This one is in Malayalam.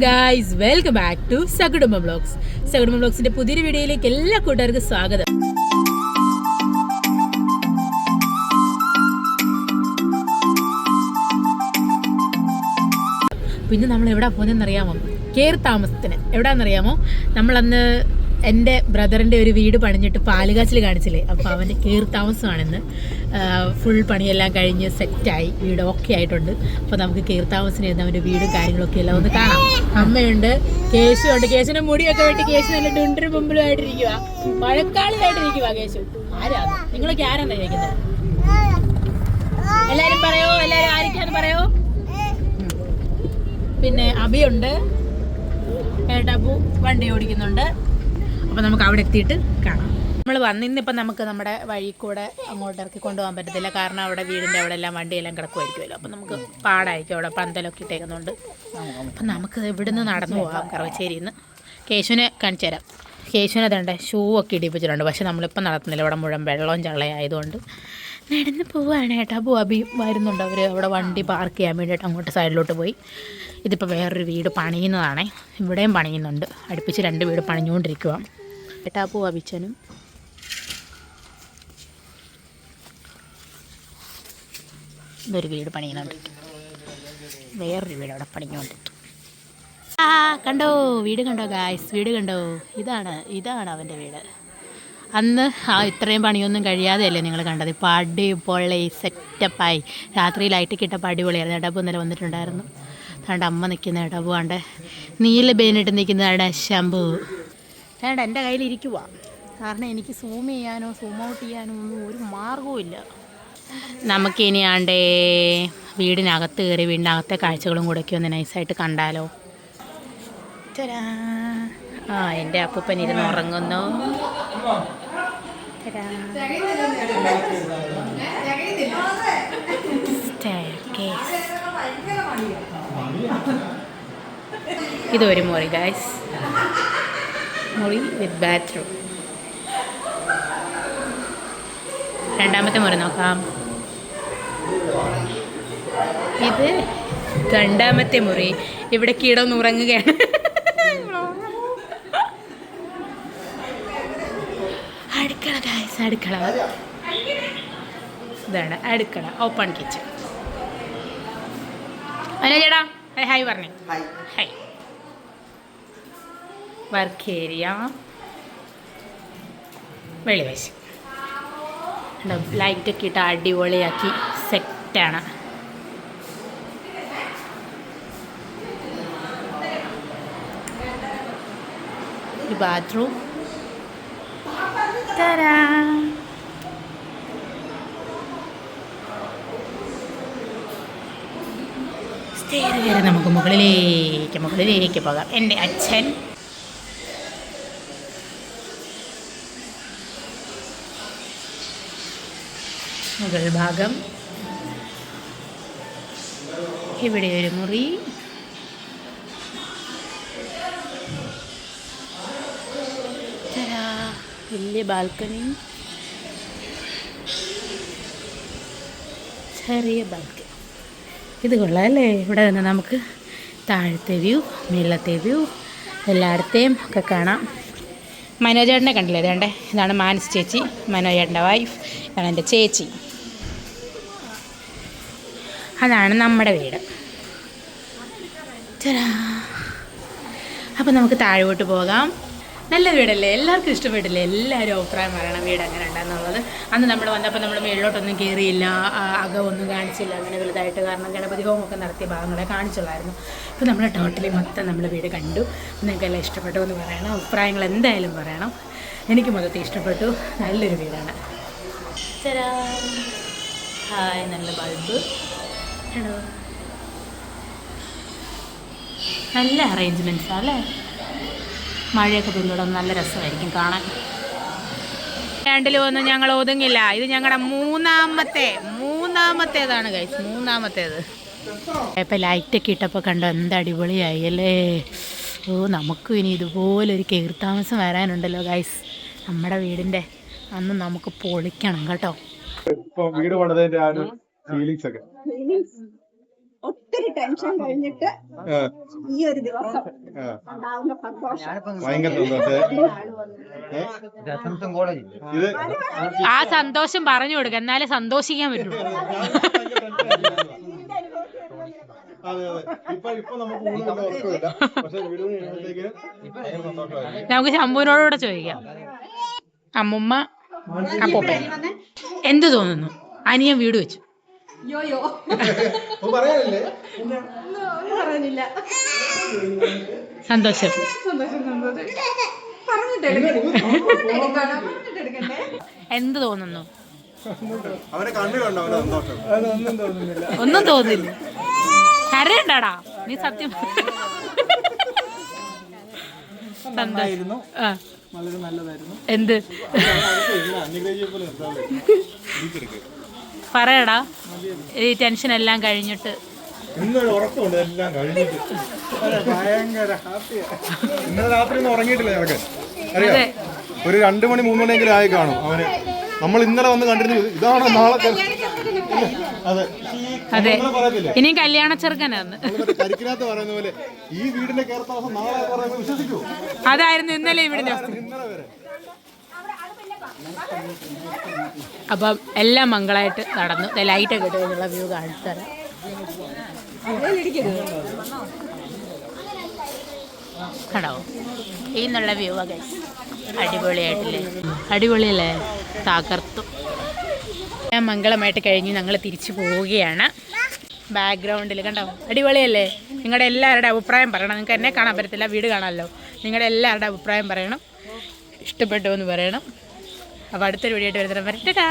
Guys, welcome back to Sakudumba vlogs. സകുടുംബ വ്ലോഗ്സിന്റെ പുതിയൊരു വീഡിയോയിലേക്ക് എല്ലാ കൂട്ടുകാർക്കും സ്വാഗതം. പിന്നെ നമ്മൾ എവിടെ പോകുന്നതെന്നറിയാമോ? കയറി താമസത്തിന് എവിടെയാണെന്നറിയാമോ? നമ്മളന്ന് എൻ്റെ ബ്രദറിൻ്റെ ഒരു വീട് പണിഞ്ഞിട്ട് പാലുകാച്ചിൽ കാണിച്ചില്ലേ, അപ്പോൾ അവൻ്റെ കയറി താമസമാണെന്ന്. ഫുൾ പണിയെല്ലാം കഴിഞ്ഞ് സെറ്റായി, വീട് ഓക്കെ ആയിട്ടുണ്ട്. അപ്പോൾ നമുക്ക് കയറി താമസത്തിന് ഇരുന്ന് അവൻ്റെ വീടും കാര്യങ്ങളൊക്കെ എല്ലാം ഒന്ന് കാണാം. അമ്മയുണ്ട്, കേശുണ്ട്. കേശുവിൻ്റെ മുടിയൊക്കെ വെട്ടി കേശു നല്ല ഡുണ്ടരും മുമ്പിലും ആയിട്ടിരിക്കുക, മഴക്കാളിലായിട്ടിരിക്കുക. കേശു ആരാണ്? നിങ്ങളൊക്കെ ആരാന്നാ ചോദിക്കുന്നത്? എല്ലാവരും പറയോ, എല്ലാവരും ആരൊക്കെയാന്ന് പറയോ. പിന്നെ അഭിയുണ്ട്, ഏട്ടാപ്പു വണ്ടി ഓടിക്കുന്നുണ്ട്. അപ്പോൾ നമുക്ക് അവിടെ എത്തിയിട്ട് കാണാം. നമ്മൾ വന്നിന്നിപ്പം നമുക്ക് നമ്മുടെ വഴി കൂടെ അങ്ങോട്ട് ഇറക്കി കൊണ്ടുപോകാൻ പറ്റത്തില്ല, കാരണം അവിടെ വീടിൻ്റെ അവിടെ എല്ലാം വണ്ടിയെല്ലാം കിടക്കുമായിരിക്കുമല്ലോ. അപ്പം നമുക്ക് പാടായിരിക്കും, അവിടെ പന്തലൊക്കെ ഇട്ടേക്കുന്നുണ്ട്. അപ്പം നമുക്ക് ഇവിടുന്ന് നടന്നു പോകാം കറവച്ചേരിയിൽ നിന്ന്. കേശുവിനെ കാണിച്ചു തരാം. കേശുവിനെ തേണ്ട ഷൂ ഒക്കെ ഇടിപ്പിച്ചിട്ടുണ്ട്, പക്ഷെ നമ്മളിപ്പം നടത്തുന്നില്ല, ഇവിടെ മുഴുവൻ വെള്ളവും ചള്ളയായതുകൊണ്ട് നടന്ന് പോവുകയാണ്. ഏട്ടാപ്പു അബി വരുന്നുണ്ട്. അവർ അവിടെ വണ്ടി പാർക്ക് ചെയ്യാൻ വേണ്ടിയിട്ട് അങ്ങോട്ട് സൈഡിലോട്ട് പോയി. ഇതിപ്പോൾ വേറൊരു വീട് പണിയുന്നതാണേ, ഇവിടെയും പണിയുന്നുണ്ട്. അടുപ്പിച്ച് 2 വീട് പണിഞ്ഞുകൊണ്ടിരിക്കുക. ഏട്ടാപ്പു അബിച്ചനും ഇതൊരു വീട് പണിയുന്നുണ്ടിരിക്കും, വേറൊരു വീട് അവിടെ പണിഞ്ഞുകൊണ്ടിരിക്കും. കണ്ടോ വീട്, കണ്ടോ ഗായ്സ്, വീട് കണ്ടോ? ഇതാണ് അവൻ്റെ വീട്. അന്ന് ഇത്രയും പണിയൊന്നും കഴിയാതെയല്ലേ നിങ്ങൾ കണ്ടത്. ഇപ്പോൾ അടിപൊളി സെറ്റപ്പായി, രാത്രി ലൈറ്റ് കിട്ടപ്പോൾ അടിപൊളിയായിരുന്നു. ഏട്ടാപ്പു ഇന്നലെ വന്നിട്ടുണ്ടായിരുന്നു. അതുകൊണ്ട് അമ്മ നിൽക്കുന്ന ഏട്ടാപ്പു കണ്ട് നീല ബേനിട്ട് നിൽക്കുന്നതാണ് ശംഭു. വേണ്ട, എൻ്റെ കയ്യിലിരിക്കുക, കാരണം എനിക്ക് സൂം ചെയ്യാനോ സൂം ഔട്ട് ചെയ്യാനോ ഒന്നും ഒരു മാർഗവും ഇല്ല. നമുക്കിനി ആണ്ടേ വീടിനകത്ത് കയറി വീടിനകത്തെ കാഴ്ചകളും കൂടെയൊക്കെ ഒന്ന് നൈസായിട്ട് കണ്ടാലോ. എൻ്റെ അപ്പൂപ്പൻ ഇരുന്ന് ഉറങ്ങുന്നു. ഇതൊരു മുറി ഗൈസ്, മുറി വിത്ത് ബാത്റൂം. രണ്ടാമത്തെ മുറി നോക്കാം. ഇത് രണ്ടാമത്തെ മുറി. ഇവിടെ കിടന്നുറങ്ങുകയാണ്. അടുക്കള ഗൈസ്, അടുക്കള. ഇതാണ് അടുക്കള, ഓപ്പൺ കിച്ചൺ. അല്ല ചേട്ടാ, ഹായ് പറഞ്ഞേ. ഹായ്. വർക്ക് ഏരിയ, വെളിവശം. ലൈറ്റൊക്കെ ഇട്ട് അടിപൊളിയാക്കി സെറ്റാണ്. ഒരു ബാത്റൂം. സ്റ്റെയർ കയറി നമുക്ക് മുകളിലേക്ക് പോകാം. എൻ്റെ അച്ഛൻ, മുകൾ ഭാഗം. ഇവിടെ ഒരു മുറി. വലിയ ബാൽക്കണി, ചെറിയ ബാൽക്കണി. ഇത് കൊള്ളാം അല്ലേ? ഇവിടെ നിന്ന് നമുക്ക് താഴത്തെ വ്യൂ, മേളത്തെ വ്യൂ, എല്ലായിടത്തെയും ഒക്കെ കാണാം. മനോജേട്ടനെ കണ്ടില്ലേ? ഇതേണ്ടേ, ഇതാണ് മാനസ് ചേച്ചി, മനോജേട്ടൻ്റെ വൈഫ്. ഇതാണ് എൻ്റെ ചേച്ചി. അതാണ് നമ്മുടെ വീട്. അപ്പം നമുക്ക് താഴോട്ട് പോകാം. നല്ല വീടല്ലേ? എല്ലാവർക്കും ഇഷ്ടപ്പെട്ടില്ലേ? എല്ലാവരും അഭിപ്രായം പറയണം വീട് എങ്ങനെ ഉണ്ടെന്നുള്ളത്. അന്ന് നമ്മൾ വന്നപ്പോൾ നമ്മൾ മേളിലോട്ടൊന്നും കയറിയില്ല, അകമൊന്നും കാണിച്ചില്ല അങ്ങനെ വലുതായിട്ട്, കാരണം ഗണപതി ഹോമമൊക്കെ നടത്തിയ ഭാഗങ്ങളെ കാണിച്ചുള്ളായിരുന്നു. അപ്പോൾ നമ്മൾ ടോട്ടലി മൊത്തം നമ്മൾ വീട് കണ്ടു. നിങ്ങൾക്കെല്ലാം ഇഷ്ടപ്പെട്ടു എന്ന് പറയണം, അഭിപ്രായങ്ങൾ എന്തായാലും പറയണം. എനിക്ക് മൊത്തത്തിൽ ഇഷ്ടപ്പെട്ടു, നല്ലൊരു വീടാണ്. ഹായ്, നല്ല ബൾബ്, നല്ല അറേഞ്ച്മെൻറ്റ്സാണ് അല്ലേ? മഴയൊക്കെ തുള്ളിടും, നല്ല രസമായിരിക്കും കാണാൻ. രണ്ടിലും ഒന്നും ഞങ്ങൾ ഒതുങ്ങില്ല. ഇത് ഞങ്ങളുടെ മൂന്നാമത്തേതാണ് ഗൈസ്, മൂന്നാമത്തേത്. ഇപ്പം ലൈറ്റൊക്കെ ഇട്ടപ്പോൾ കണ്ടോ എന്ത് അടിപൊളിയായി അല്ലേ? ഓ, നമുക്കും ഇനി ഇതുപോലൊരു കയറിത്താമസം വരാനുണ്ടല്ലോ ഗൈസ്. നമ്മുടെ വീടിൻ്റെ അന്ന് നമുക്ക് പൊളിക്കണം കേട്ടോ. വീട് പണിതതിന്റെ ഫീലിങ്സ് ഒക്കെ ഒത്തിരി ടെൻഷൻ കഴിഞ്ഞിട്ട് ഈ ഒരു ദിവസം ഉണ്ടാവുന്ന സന്തോഷം ഭയങ്കര ആ സന്തോഷം പറഞ്ഞു കൊടുക്കുക, എന്നാലേ സന്തോഷിക്കാൻ പറ്റുള്ളൂ. നമുക്ക് ശംഭുവിനോടുകൂടെ ചോദിക്കാം. അമ്മുമ്മ അപ്പൂപ്പൻ എന്ത് തോന്നുന്നു? അനിയൻ വീട് വെച്ചു. സന്തോഷം. എന്ത് തോന്നുന്നു? ഒന്നും തോന്നില്ല. കരയണ്ടാടാ നീ, സത്യം. നന്നായിരുന്നു, വളരെ നല്ലതായിരുന്നു. എന്ത് പറയടാ, ഈ ടെൻഷൻ എല്ലാം കഴിഞ്ഞിട്ട് ഇന്നൊരു ഉറക്കമുണ്ട്, എല്ലാം കഴിഞ്ഞിട്ട് ഭയങ്കര ഹാപ്പിയാ. ഇന്നലെ രാത്രി ഒന്നും ഉറങ്ങിയിട്ടില്ല ഞങ്ങൾക്ക്. അറിയാം, ഒരു 2 മണി 3 മണിയെങ്കിലും ആയി കാണും അവന്. നമ്മൾ ഇന്നലെ വന്ന് കണ്ടിരുന്നു, ഇതാണ് നാളെ. അതെ അതെ, ഇനിയും കല്യാണ ചെറുക്കനാന്ന്. കരിക്കിനകത്ത് പറയുന്ന പോലെ ഈ വീടിന്റെ കേരള നാളെ പറയുന്നത് വിശ്വസിക്കൂ. അതായിരുന്നു ഇന്നലെ ഇവിടുത്തെ അവസ്ഥ. അപ്പം എല്ലാം മംഗളായിട്ട് നടന്നു. ലൈറ്റൊക്കെ ഇട്ട് കഴിഞ്ഞുള്ള വ്യൂ കാണിച്ചു തരാം. കണ്ടോ ഇന്നുള്ള വ്യൂ ഒക്കെ അടിപൊളിയായിട്ടില്ലേ? അടിപൊളിയല്ലേ? തകർത്തു. ഞാൻ മംഗളമായിട്ട് കഴിഞ്ഞ് ഞങ്ങൾ തിരിച്ചു പോവുകയാണ്. ബാക്ക്ഗ്രൗണ്ടിൽ കണ്ടോ അടിപൊളിയല്ലേ? നിങ്ങളുടെ എല്ലാവരുടെ അഭിപ്രായം പറയണം. നിങ്ങൾക്ക് എന്നെ കാണാൻ പറ്റത്തില്ല, വീട് കാണാമല്ലോ. നിങ്ങളുടെ എല്ലാവരുടെ അഭിപ്രായം പറയണം, ഇഷ്ടപ്പെട്ടു എന്ന് പറയണം. അപ്പോൾ അടുത്തൊരു വീഡിയോ ആയിട്ട് വരുന്നവരെ ടാറ്റാ.